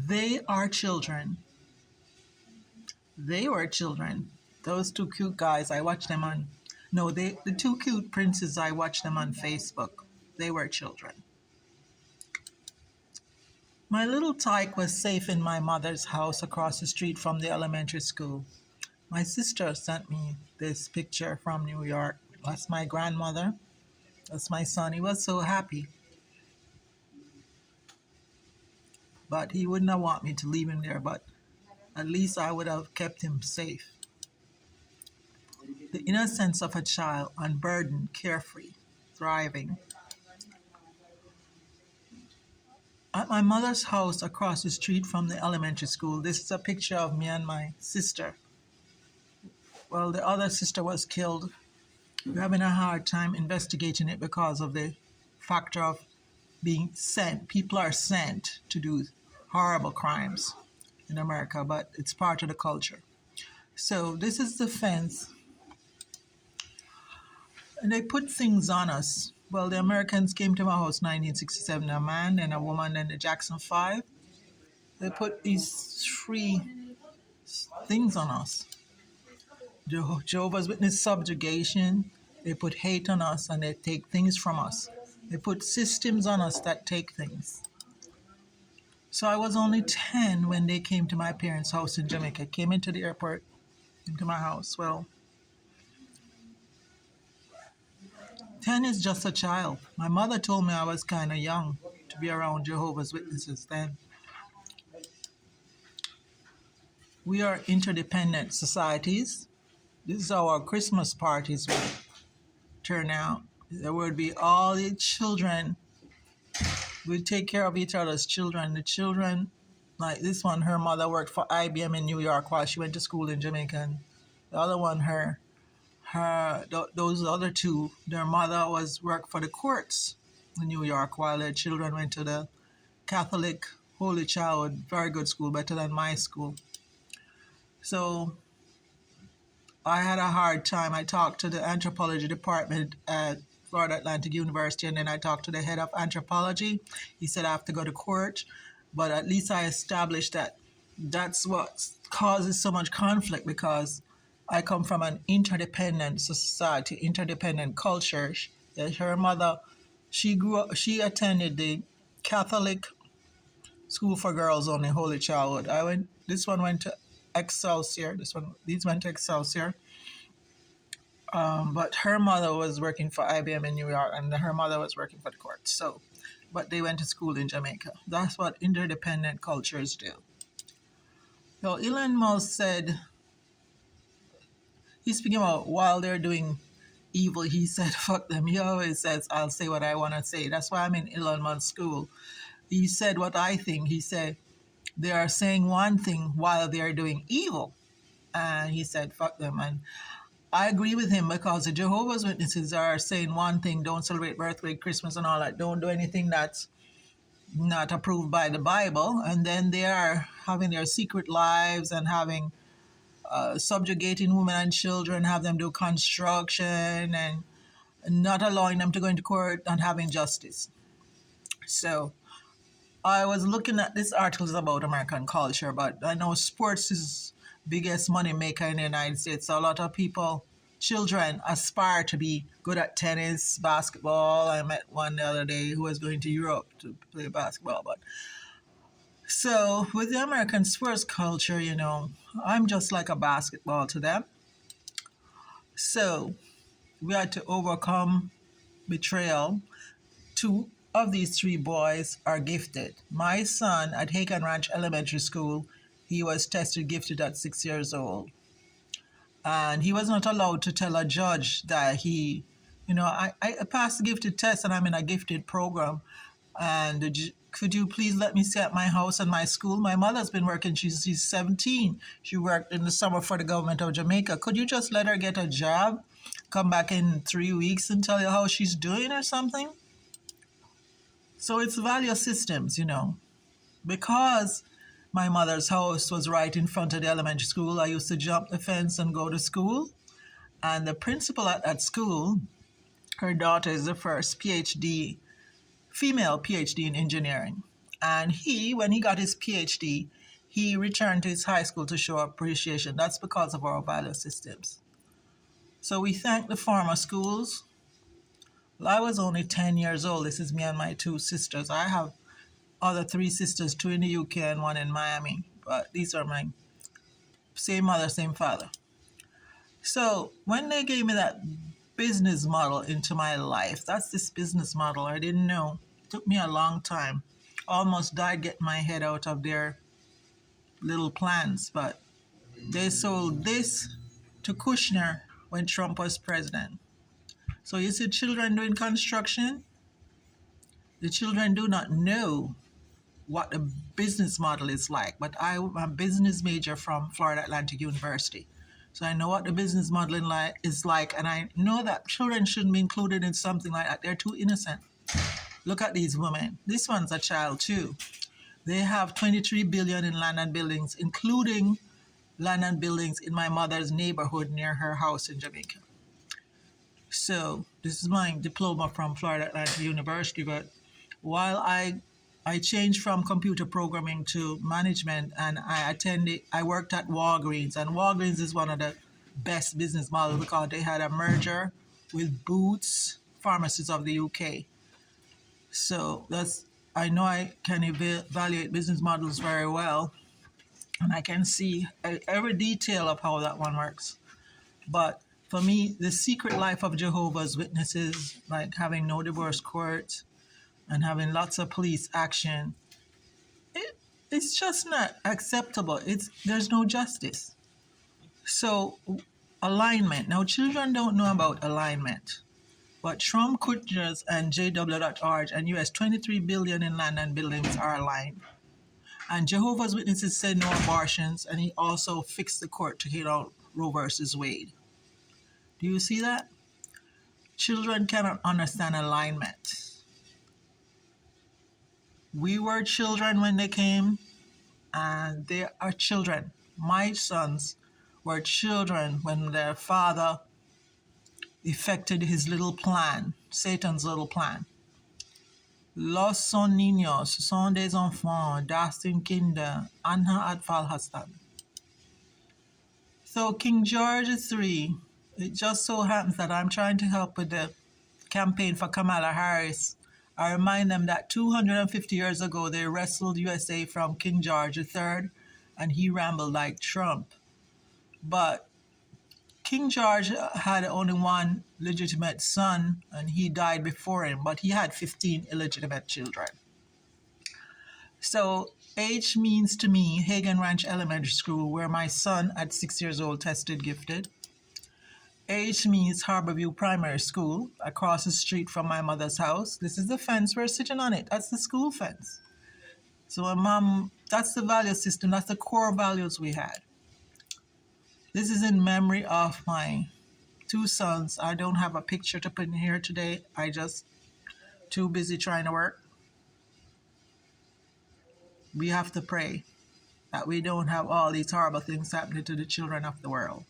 They are children. They were children. Those two cute guys, I watched them on. No, the two cute princes, I watched them on Facebook. They were children. My little tyke was safe in my mother's house across the street from the elementary school. My sister sent me this picture from New York. That's my grandmother. That's my son. He was so happy. But he would not want me to leave him there, but at least I would have kept him safe. The innocence of a child, unburdened, carefree, thriving. At my mother's house across the street from the elementary school, this is a picture of me and my sister. Well, the other sister was killed. We're having a hard time investigating it because of the factor of being sent. People are sent to do horrible crimes in America, but it's part of the culture. So this is the fence. And they put things on us. Well, the Americans came to my house in 1967, a man and a woman and the Jackson 5. They put these three things on us. Jehovah's Witness subjugation, they put hate on us and they take things from us. They put systems on us that take things. So I was only 10 when they came to my parents' house in Jamaica, came into the airport, into my house. Well, 10 is just a child. My mother told me I was kind of young to be around Jehovah's Witnesses then. We are interdependent societies. This is how our Christmas parties would turn out. There would be all the children. We'd take care of each other's children. The children, like this one, her mother worked for IBM in New York while she went to school in Jamaica. And the other one, those other two, their mother worked for the courts in New York while their children went to the Catholic Holy Child, very good school, better than my school. So I had a hard time. I talked to the anthropology department at Florida Atlantic University, and then I talked to the head of anthropology. He said I have to go to court, but at least I established that that's what causes so much conflict, because I come from an interdependent society, interdependent culture. Her mother, she attended the Catholic School for Girls Only, Holy Childhood. This one went to Excelsior. These went to Excelsior. But her mother was working for IBM in New York, and her mother was working for the courts. So, but they went to school in Jamaica. That's what interdependent cultures do. So Elon Musk said, he's speaking about while they're doing evil, he said, fuck them. He always says, I'll say what I want to say. That's why I'm in Elon Musk school. He said what I think. He said, they are saying one thing while they're doing evil. And he said, fuck them. And I agree with him, because the Jehovah's Witnesses are saying one thing, don't celebrate birthday, Christmas and all that. Don't do anything that's not approved by the Bible. And then they are having their secret lives and having subjugating women and children, have them do construction and not allowing them to go into court and having justice. So I was looking at this article about American culture, but I know sports is biggest money maker in the United States. So a lot of people, children, aspire to be good at tennis, basketball. I met one the other day who was going to Europe to play basketball. But so with the American sports culture, I'm just like a basketball to them. So we had to overcome betrayal. Two of these three boys are gifted. My son at Hagan Ranch Elementary School, he was tested gifted at 6 years old. And he was not allowed to tell a judge that he, I passed the gifted test and I'm in a gifted program. And could you please let me stay at my house and my school? My mother's been working, she's 17. She worked in the summer for the government of Jamaica. Could you just let her get a job, come back in 3 weeks and tell you how she's doing or something? So it's value systems, Because my mother's house was right in front of the elementary school, I used to jump the fence and go to school. And the principal at that school, her daughter is the first female PhD in engineering. And he, when he got his PhD, he returned to his high school to show appreciation. That's because of our value systems. So we thank the former schools. Well, I was only 10 years old. This is me and my two sisters. I have other three sisters, two in the UK and one in Miami. But these are my same mother, same father. So when they gave me that business model into my life, that's this business model I didn't know. It took me a long time. Almost died getting my head out of their little plans, but they sold this to Kushner when Trump was president. So you see children doing construction, the children do not know what the business model is like. But I'm a business major from Florida Atlantic University. So I know what the business model is like, and I know that children shouldn't be included in something like that. They're too innocent. Look at these women. This one's a child too. They have 23 billion in land and buildings, including land and buildings in my mother's neighborhood near her house in Jamaica. So this is my diploma from Florida Atlantic University. But while I changed from computer programming to management, and I worked at Walgreens, and Walgreens is one of the best business models because they had a merger with Boots Pharmacies of the UK. So I know I can evaluate business models very well, and I can see every detail of how that one works. But for me, the secret life of Jehovah's Witnesses, like having no divorce court and having lots of police action, it's just not acceptable. There's no justice. So alignment. Now children don't know about alignment. But Trump, Kushner's, and JW.org and US 23 billion in land and buildings are aligned. And Jehovah's Witnesses said no abortions, and he also fixed the court to hit out Roe versus Wade. Do you see that? Children cannot understand alignment. We were children when they came, and they are children. My sons were children when their father effected his little plan, Satan's little plan. Los son niños, son des enfants, das sind Kinder, Anna at Valhastan. So King George III, it just so happens that I'm trying to help with the campaign for Kamala Harris. I remind them that 250 years ago, they wrestled USA from King George III, and he rambled like Trump. But King George had only one legitimate son, and he died before him, but he had 15 illegitimate children. So H means to me Hagen Ranch Elementary School, where my son at 6 years old tested gifted. H means Harborview Primary School, across the street from my mother's house. This is the fence we're sitting on it. That's the school fence. So my mom, that's the value system. That's the core values we had. This is in memory of my two sons. I don't have a picture to put in here today. I just too busy trying to work. We have to pray that we don't have all these horrible things happening to the children of the world.